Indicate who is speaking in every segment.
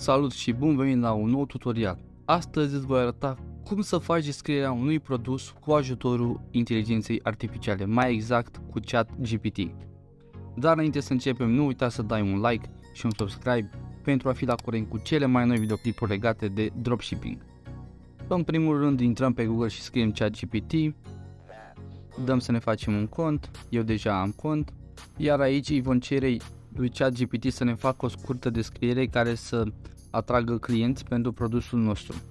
Speaker 1: Salut și bun venit la un nou tutorial. Astăzi îți voi arăta cum să faci descrierea unui produs cu ajutorul inteligenței artificiale, mai exact cu ChatGPT. Dar înainte să începem, nu uita să dai un like și un subscribe pentru a fi la curent cu cele mai noi videoclipuri legate de dropshipping. În primul rând intrăm pe Google și scriem ChatGPT, dăm să ne facem un cont, eu deja am cont, iar aici îi vom cere lui ChatGPT să ne facă o scurtă descriere care să atragă clienți pentru produsul nostru.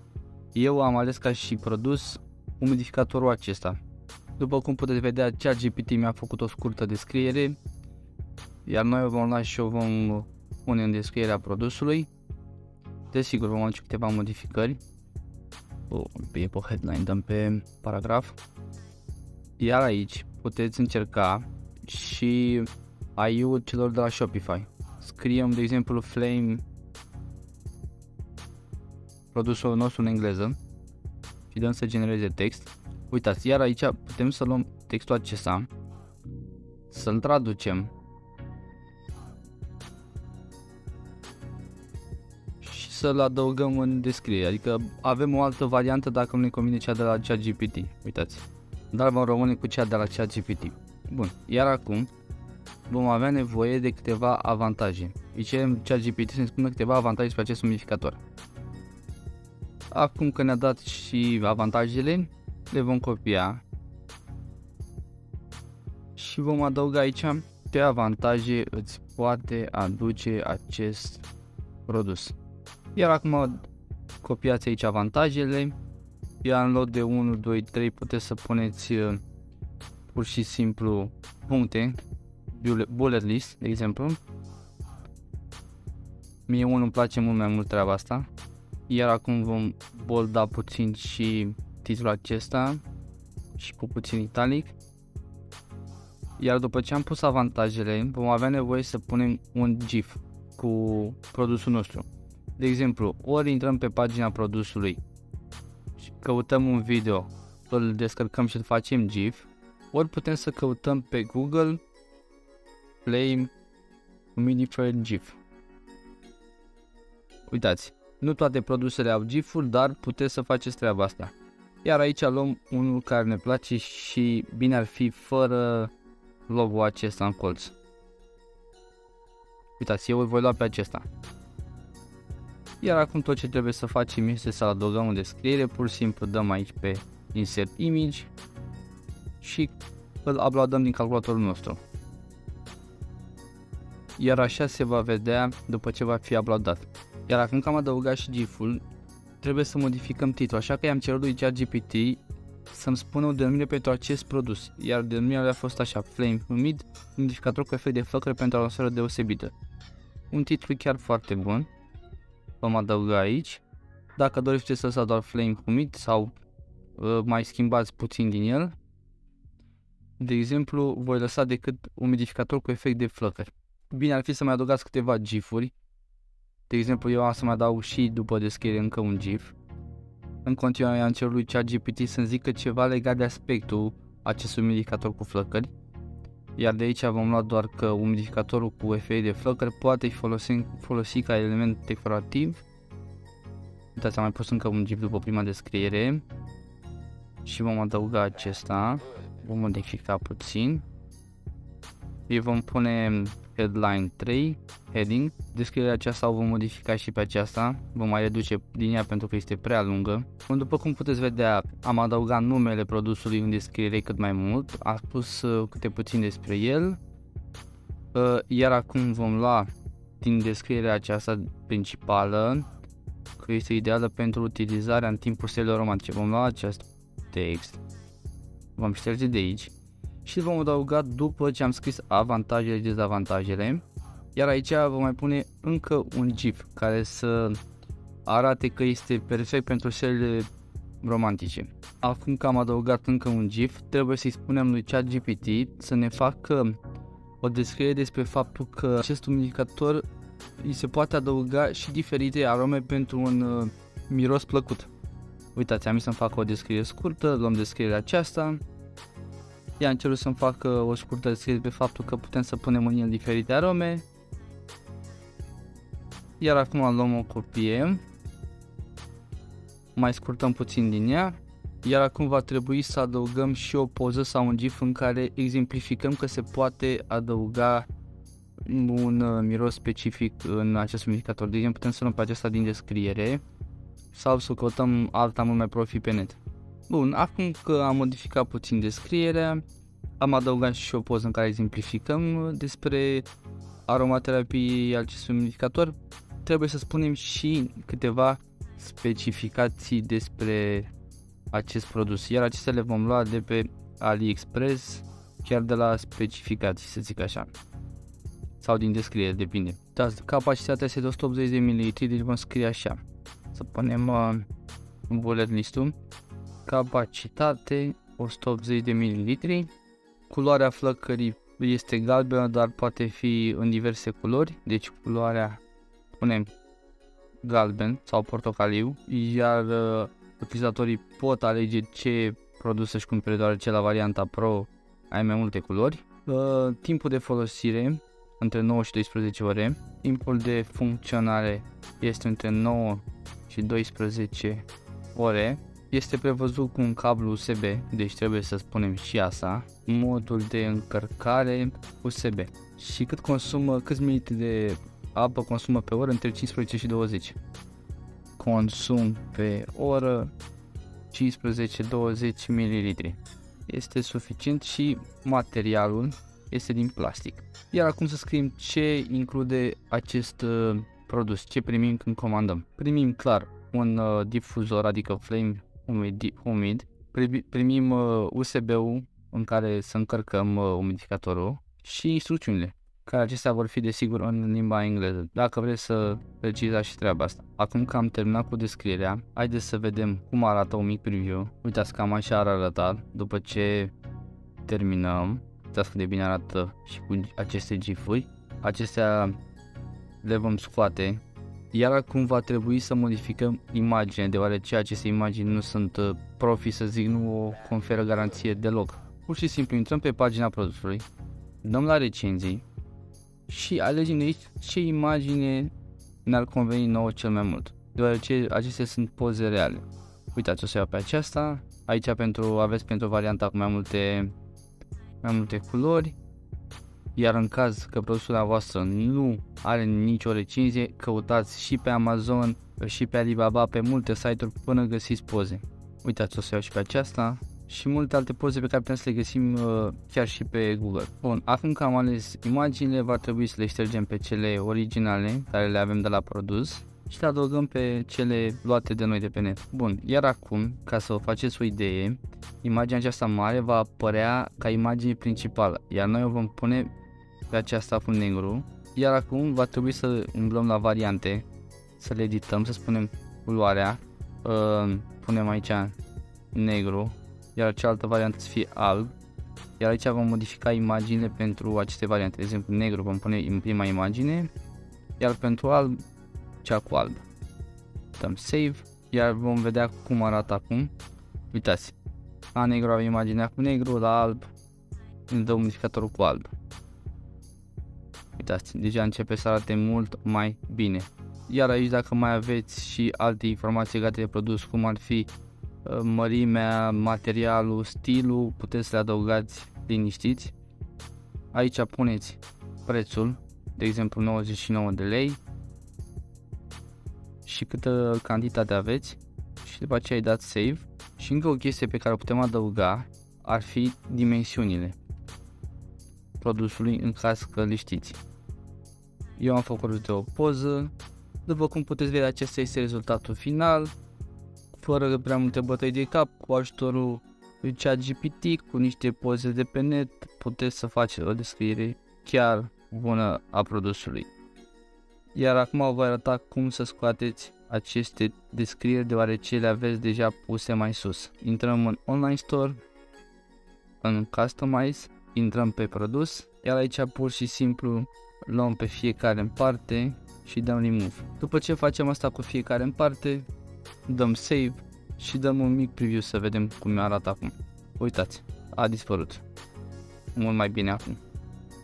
Speaker 1: Eu am ales ca și produs umidificatorul acesta. După cum puteți vedea, ChatGPT mi-a făcut o scurtă descriere, iar noi o vom lua și o vom pune în descrierea produsului. Desigur vom face câteva modificări. E pe headline, dăm pe paragraf. Iar aici puteți încerca și AI-ul celor de la Shopify. Scriem de exemplu Flame, produsul nostru în engleză, și dăm să genereze text. Uitați, iar aici putem să luăm textul acesta, să-l traducem și să-l adăugăm în descriere. Adică avem o altă variantă dacă nu ne convine cea de la ChatGPT. Uitați, dar vom rămâne cu cea de la ChatGPT. Bun, iar acum vom avea nevoie de câteva avantaje. Îi cerem ChatGPT să ne spună câteva avantaje despre acest umidificator. Acum că ne-a dat și avantajele, le vom copia și vom adăuga aici ce avantaje îți poate aduce acest produs. Iar acum copiați aici avantajele, iar în loc de 1, 2, 3 puteți să puneți pur și simplu puncte, bullet list, de exemplu. Mie unul îmi place mult mai mult treaba asta. Iar acum vom bolda puțin și titlul acesta și cu puțin italic. Iar după ce am pus avantajele, vom avea nevoie să punem un GIF cu produsul nostru. De exemplu, ori intrăm pe pagina produsului și căutăm un video, îl descărcăm și îl facem GIF, ori putem să căutăm pe Google Flame Umidifier GIF. Uitați, nu toate produsele au GIF-uri, dar puteți să faceți treaba asta. Iar aici luăm unul care ne place și bine ar fi fără logo acesta în colț. Uitați, eu îl voi lua pe acesta. Iar acum tot ce trebuie să facem este să adăugăm în descriere, pur și simplu dăm aici pe Insert Image și îl uploadăm din calculatorul nostru. Iar așa se va vedea după ce va fi uploadat. Iar acum că am adăugat și GIF-ul, trebuie să modificăm titlul, așa că i-am cerut lui ChatGPT să-mi spună o denumire pentru acest produs, iar denumirea a fost așa: Flame Humid, umidificator cu efect de flăcări pentru o atmosferă deosebită. Un titlu chiar foarte bun. Vom adăuga aici. Dacă doriți să lăsați doar Flame Humid sau mai schimbați puțin din el. De exemplu, voi lăsa decât umidificator cu efect de flăcări. Bine ar fi să mai adăugați câteva GIF-uri. De exemplu, eu am să mai adaug și după descriere încă un GIF. În continuare am cerut lui ChatGPT să-mi zică ceva legat de aspectul acestui umidificator cu flăcări. Iar de aici vom lua doar că umidificatorul cu efect de flăcări poate fi folosit ca element decorativ. Uitați, am mai pus încă un GIF după prima descriere. Și vom adăuga acesta. Vom modifica puțin. Îi vom pune headline 3, heading. Descrierea aceasta o vom modifica și pe aceasta. Vom mai reduce linia pentru că este prea lungă. După cum puteți vedea, am adăugat numele produsului în descriere cât mai mult. Am spus câte puțin despre el. Iar acum vom lua din descrierea aceasta principală, că este ideală pentru utilizarea în timpul seriilor romantice. Vom lua acest text, vom șterge de aici și vom adăuga după ce am scris avantajele și dezavantajele. Iar aici vom mai pune încă un GIF care să arate că este perfect pentru seriile romantice. Acum că am adăugat încă un GIF, trebuie să-i spunem lui ChatGPT să ne facă o descriere despre faptul că acest umidificator îi se poate adăuga și diferite arome pentru un miros plăcut. Uitați, am zis să-mi facă o descriere scurtă, luăm descrierea aceasta. I-am cerut să-mi facă o scurtă descriere pe faptul că putem să punem în el diferite arome. Iar acum luăm o copie, mai scurtăm puțin din ea, iar acum va trebui să adăugăm și o poză sau un GIF în care exemplificăm că se poate adăuga un miros specific în acest modificator. De exemplu, putem să luăm pe acesta din descriere sau să căutăm alta mult mai profi pe net. Bun, acum că am modificat puțin descrierea, am adăugat și o poză în care exemplificăm despre aromaterapie acestui modificator, trebuie să spunem și câteva specificații despre acest produs, iar acestea le vom lua de pe AliExpress, chiar de la specificații, să zic așa, sau din descriere, depinde. Da, capacitatea este de 180 de ml, deci vom scrie așa, să punem bullet list-ul, capacitate 180 de ml, culoarea flăcării este galbenă, dar poate fi în diverse culori, deci culoarea punem galben sau portocaliu, iar utilizatorii pot alege ce produs să-și cumpere, deoarece la varianta Pro ai mai multe culori. Timpul de folosire între 9 și 12 ore, timpul de funcționare este între 9 și 12 ore, este prevăzut cu un cablu USB, deci trebuie să spunem și asta, modul de încărcare USB și câți mililitri de apă consumă pe oră, între 15 și 20. Consum pe oră 15-20 ml. Este suficient și materialul este din plastic. Iar acum să scriem ce include acest produs, ce primim când comandăm. Primim clar un difuzor, adică flame humid, primim USB-ul în care să încărcăm umidificatorul și instrucțiunile, care acestea vor fi desigur în limba engleză, dacă vreți să precizați și treaba asta. Acum că am terminat cu descrierea, haideți să vedem cum arată un mic preview. Uitați, cam așa ar arăta după ce terminăm. Uitați cât de bine arată și cu aceste gif-uri. Acestea le vom scoate, iar acum va trebui să modificăm imaginea, deoarece aceste imagini nu sunt profi, să zic, nu o conferă garanție deloc. Pur și simplu intrăm pe pagina produsului, dăm la recenzii și alegem aici ce imagine ne-ar conveni nouă cel mai mult, deoarece acestea sunt poze reale. Uitați, o să iau pe aceasta, aici aveți pentru varianta cu mai multe culori, iar în caz că produsul voastră nu are nicio recenzie, căutați și pe Amazon și pe Alibaba, pe multe site-uri până găsiți poze. Uitați, o să iau și pe aceasta și multe alte poze pe care putem să le găsim chiar și pe Google. Bun, acum că am ales imaginile, va trebui să le ștergem pe cele originale care le avem de la produs și le adăugăm pe cele luate de noi de pe net. Bun, iar acum, ca să vă faceți o idee, imaginea aceasta mare va apărea ca imagine principală, iar noi o vom pune pe aceasta cu negru, iar acum va trebui să umblăm la variante, să le edităm, să spunem culoarea, punem aici negru, iar cealaltă variantă să fie alb, iar aici vom modifica imaginile pentru aceste variante. De exemplu, negru vom pune în prima imagine, iar pentru alb cea cu alb. Dăm save, iar vom vedea cum arată acum. Uitați, la negru avem imaginea cu negru, la alb îmi dă modificatorul cu alb. Uitați, deja începe să arate mult mai bine. Iar aici, dacă mai aveți și alte informații legate de produs, cum ar fi mărimea, materialul, stilul, puteți să le adăugați liniștiți. Aici puneți prețul, de exemplu 99 de lei și câtă cantitate aveți și după aceea îi dați save. Și încă o chestie pe care o putem adăuga ar fi dimensiunile produsului, în caz că le știți. Eu am făcut de o poză, după cum puteți vedea, acesta este rezultatul final, fără prea multe bătăi de cap, cu ajutorul lui ChatGPT, cu niște poze de pe net, puteți să faceți o descriere chiar bună a produsului. Iar acum vă voi arăta cum să scoateți aceste descrieri, deoarece le aveți deja puse mai sus. Intrăm în Online Store, în Customize, intrăm pe produs, iar aici pur și simplu luăm pe fiecare în parte și dăm Remove. După ce facem asta cu fiecare în parte, dăm Save și dăm un mic preview să vedem cum arată acum. Uitați, a dispărut. Mult mai bine acum.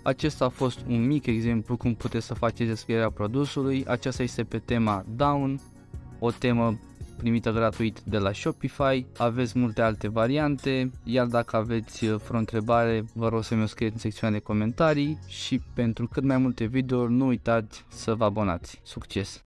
Speaker 1: Acesta a fost un mic exemplu cum puteți să faceți descrierea produsului. Aceasta este pe tema Down, o temă primită gratuit de la Shopify. Aveți multe alte variante, iar dacă aveți vreo întrebare, vă rog să mi-o scrieți în secțiunea de comentarii și pentru cât mai multe videouri nu uitați să vă abonați. Succes!